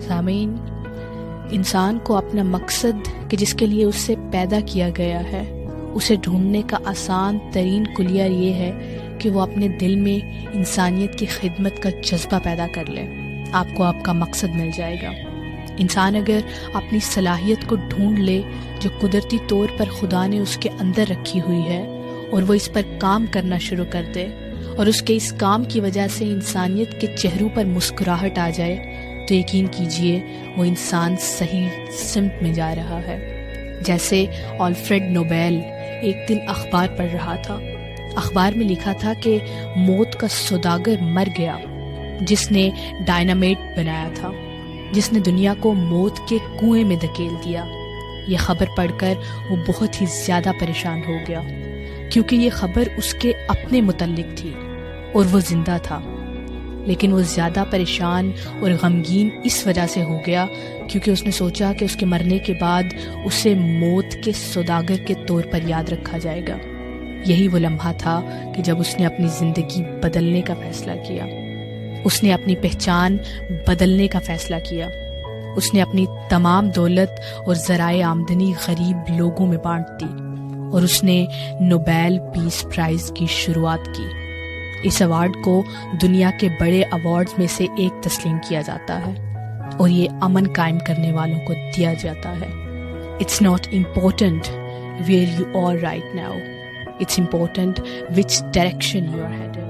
سامعین، انسان کو اپنا مقصد کہ جس کے لیے اسے پیدا کیا گیا ہے اسے ڈھونڈنے کا آسان ترین کلیہ یہ ہے کہ وہ اپنے دل میں انسانیت کی خدمت کا جذبہ پیدا کر لے۔ آپ کو آپ کا مقصد مل جائے گا۔ انسان اگر اپنی صلاحیت کو ڈھونڈ لے جو قدرتی طور پر خدا نے اس کے اندر رکھی ہوئی ہے اور وہ اس پر کام کرنا شروع کر دے اور اس کے اس کام کی وجہ سے انسانیت کے چہروں پر مسکراہٹ آ جائے تو یقین کیجئے وہ انسان صحیح سمت میں جا رہا ہے۔ جیسے آلفریڈ نوبیل ایک دن اخبار پڑھ رہا تھا۔ اخبار میں لکھا تھا کہ موت کا سوداگر مر گیا جس نے ڈائنامیٹ بنایا تھا، جس نے دنیا کو موت کے کنویں میں دھکیل دیا۔ یہ خبر پڑھ کر وہ بہت ہی زیادہ پریشان ہو گیا کیونکہ یہ خبر اس کے اپنے متعلق تھی اور وہ زندہ تھا، لیکن وہ زیادہ پریشان اور غمگین اس وجہ سے ہو گیا کیونکہ اس نے سوچا کہ اس کے مرنے کے بعد اسے موت کے سوداگر کے طور پر یاد رکھا جائے گا۔ یہی وہ لمحہ تھا کہ جب اس نے اپنی زندگی بدلنے کا فیصلہ کیا۔ اس نے اپنی پہچان بدلنے کا فیصلہ کیا۔ اس نے اپنی تمام دولت اور ذرائع آمدنی غریب لوگوں میں بانٹ دی اور اس نے نوبیل پیس پرائز کی شروعات کی۔ اس ایوارڈ کو دنیا کے بڑے ایوارڈز میں سے ایک تسلیم کیا جاتا ہے اور یہ امن قائم کرنے والوں کو دیا جاتا ہے۔ It's not important where you are right now. It's important which direction you are headed.